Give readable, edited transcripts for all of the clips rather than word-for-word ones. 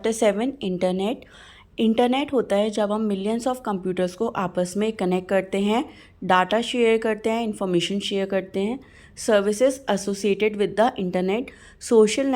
Chapter 7 internet. Internet होता है जब हम मिलियंस ऑफ कंप्यूटर्स को आपस में कनेक्ट करते हैं, डाटा शेयर करते हैं, इंफॉर्मेशन शेयर करते हैं। Services associated with the internet. Social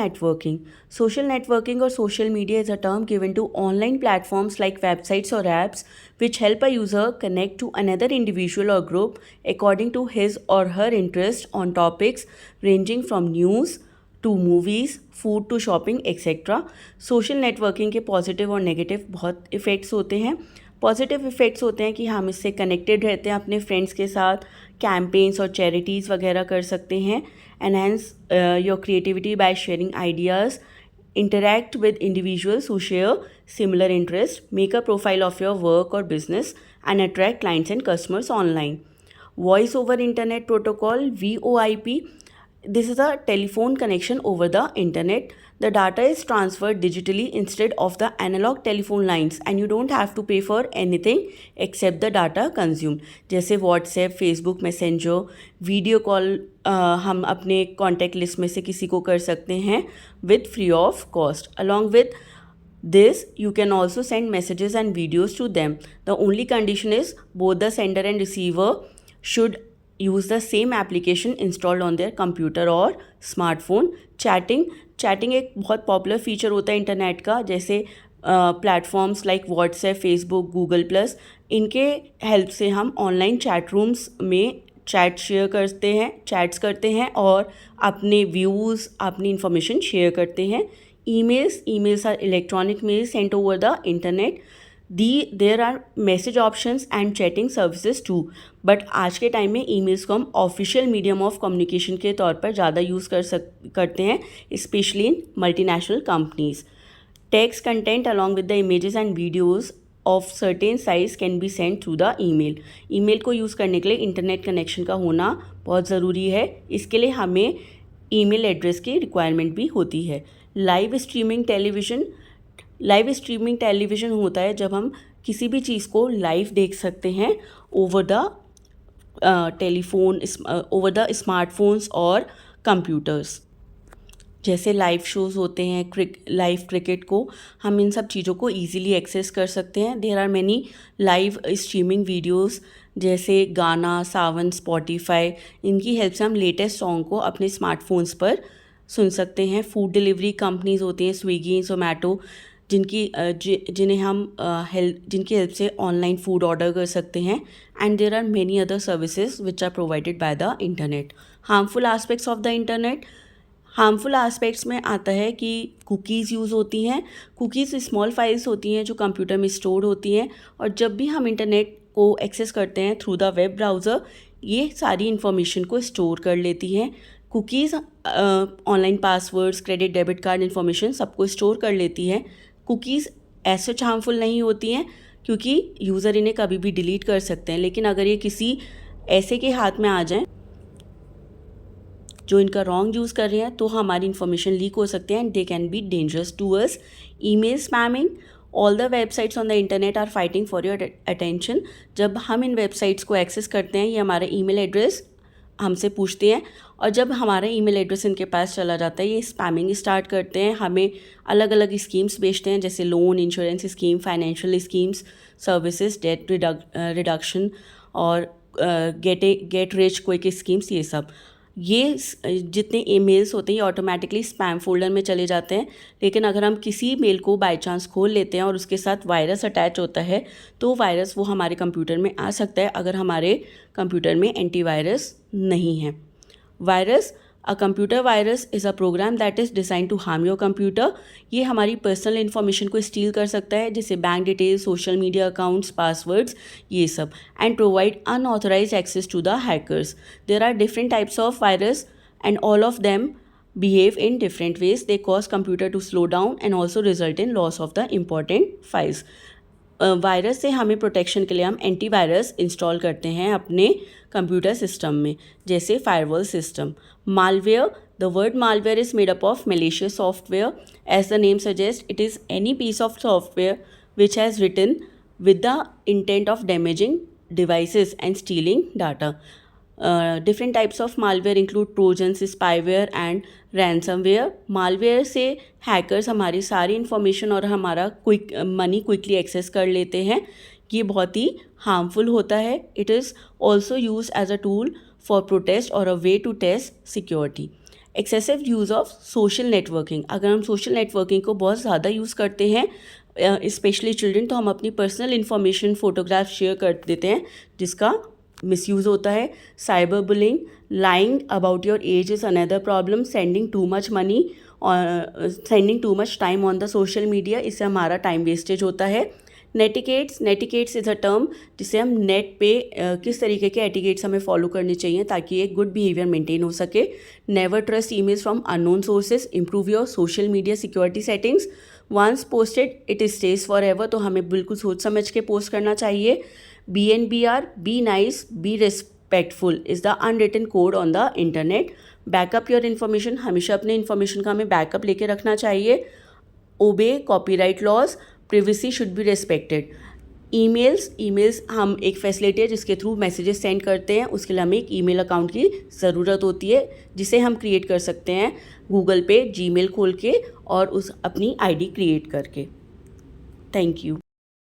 networking और social media is a term given to online platforms like websites और apps which help a user connect to another individual or group according to his or her interest on topics ranging from news to movies, food to shopping etcetera. Social networking के positive और negative बहुत effects होते हैं। Positive effects होते हैं कि हम इससे कनेक्टेड रहते हैं अपने फ्रेंड्स के साथ, कैंपेन्स और चैरिटीज़ वगैरह कर सकते हैं। Enhance your creativity by sharing ideas, interact with individuals who share similar interests, make a profile of your work or business, and attract clients and customers online. Voice over Internet Protocol VoIP. This is a telephone connection over the internet. The data is transferred digitally instead of the analog telephone lines and you don't have to pay for anything except the data consumed. जैसे WhatsApp, Facebook Messenger, video call हम अपने contact list में से किसी को कर सकते हैं with free of cost. Along with this, you can also send messages and videos to them. The only condition is both the sender and receiver should use the same application installed on their computer और smartphone. Chatting एक बहुत popular feature होता है internet का, जैसे platforms like WhatsApp, Facebook, Google plus, इनके help से हम ऑनलाइन चैट रूम्स में चैट्स करते हैं और अपने व्यूज़, अपनी इंफॉर्मेशन शेयर करते हैं। emails are electronic mail sent over the internet. There are message options and chatting services too. But आज के टाइम में ईमेल्स को हम ऑफिशियल मीडियम ऑफ कम्युनिकेशन के तौर पर ज़्यादा यूज़ करते हैं, specially in multinational companies. Text content along with the images and videos of certain size can be send through the email. Email को यूज़ करने के लिए इंटरनेट कनेक्शन का होना बहुत ज़रूरी है। इसके लिए हमें ईमेल एड्रेस की रिक्वायरमेंट भी होती है। लाइव स्ट्रीमिंग टेलीविज़न होता है जब हम किसी भी चीज़ को लाइव देख सकते हैं ओवर द स्मार्टफोन्स और कंप्यूटर्स। जैसे लाइव शोज़ होते हैं, लाइव क्रिकेट को हम इन सब चीज़ों को ईज़िली एक्सेस कर सकते हैं। There are many live streaming videos जैसे गाना, सावन, स्पॉटिफाई, इनकी हेल्प से हम लेटेस्ट सॉन्ग को अपने स्मार्टफोन्स पर सुन सकते हैं। फूड डिलीवरी कंपनीज होती हैं, स्विगी, जोमेटो, जिनकी हेल्प से ऑनलाइन फूड ऑर्डर कर सकते हैं। And there are many other services which are provided by the internet. Harmful aspects of the internet. Harmful aspects में आता है कि कुकीज़ यूज़ होती हैं। कुकीज़ स्मॉल फाइल्स होती हैं जो कंप्यूटर में स्टोर होती हैं, और जब भी हम इंटरनेट को एक्सेस करते हैं थ्रू द वेब ब्राउज़र, ये सारी इन्फॉर्मेशन को स्टोर कर लेती हैं। Cookies online passwords, credit, debit card information सबको स्टोर कर लेती हैं। कुकीज़ ऐसे हार्मफुल नहीं होती हैं क्योंकि यूज़र इन्हें कभी भी डिलीट कर सकते हैं, लेकिन अगर ये किसी ऐसे के हाथ में आ जाएं जो इनका रॉन्ग यूज़ कर रहे हैं तो हमारी इन्फॉर्मेशन लीक हो सकते हैं and they can be dangerous to us. Email spamming. All the websites on the internet are fighting for your attention. जब हम इन वेबसाइट्स को एक्सेस करते हैं, ये हमारा ईमेल एड्रेस हमसे पूछते हैं, और जब हमारा ईमेल एड्रेस इनके पास चला जाता है, ये स्पैमिंग स्टार्ट करते हैं, हमें अलग अलग स्कीम्स बेचते हैं, जैसे loan, insurance scheme, financial schemes, services, date reduction और गेट रिच क्विक स्कीम्स। ये जितने ईमेल्स होते हैं ये ऑटोमेटिकली स्पैम फोल्डर में चले जाते हैं। लेकिन अगर हम किसी मेल को बाय चांस खोल लेते हैं और उसके साथ वायरस अटैच होता है, तो वायरस वो हमारे कंप्यूटर में आ सकता है अगर हमारे कंप्यूटर में एंटीवायरस नहीं है। Virus. A computer virus is a program that is design to harm your computer. ये हमारी पर्सनल इन्फॉर्मेशन को स्टील कर सकता है, जैसे bank details, social media accounts, passwords, ये सब, and provide unauthorise access to the hackers. There are different types of virus and all of them behave in different ways. They cause computer to slow down and also result in loss of the important files. Virus से हमें protection के लिए हम antivirus install करते हैं अपने computer system में, जैसे firewall system. Malware. The word malware is made up of malicious software. As the name suggest, it is any piece of software which has written with the intent of damaging devices and stealing data. Different types of malware include trojans, spyware and ransomware. Malware से hackers हमारी सारी information और हमारा money quickly access कर लेते हैं. ये बहुत ही harmful होता है. It is also used as a tool for protest or a way to test security. Excessive use of social networking. अगर हम सोशल नेटवर्किंग को बहुत ज़्यादा यूज़ करते हैं, स्पेशली चिल्ड्रन, तो हम अपनी पर्सनल इन्फॉर्मेशन, फोटोग्राफ शेयर कर देते हैं, जिसका मिसयूज़ होता है. Cyber bullying, lying about your age is another problem. Sending too much money और sending too much time on the social media, इससे हमारा टाइम वेस्टेज होता है. नेटिकेट्स इज़ अ टर्म जिसे हम नेट पे किस तरीके के एटिकेट्स हमें फॉलो करने चाहिए ताकि एक गुड बिहेवियर मेंटेन हो सके. Never trust emails from unknown sources. Improve your social media security settings. Once posted it stays forever. तो हमें बिल्कुल सोच समझ के पोस्ट करना चाहिए. BNBR, be nice, be respectful is the unwritten code on the internet. Backup your information. हमेशा अपने इन्फॉर्मेशन का हमें बैकअप लेके रखना चाहिए. Obey copyright laws. Privacy should be respected. Emails हम एक फैसिलिटी है जिसके थ्रू मैसेजेस सेंड करते हैं. उसके लिए हमें एक ईमेल अकाउंट की ज़रूरत होती है जिसे हम क्रिएट कर सकते हैं गूगल पे Gmail खोल के और उस अपनी ID क्रिएट करके. Thank you.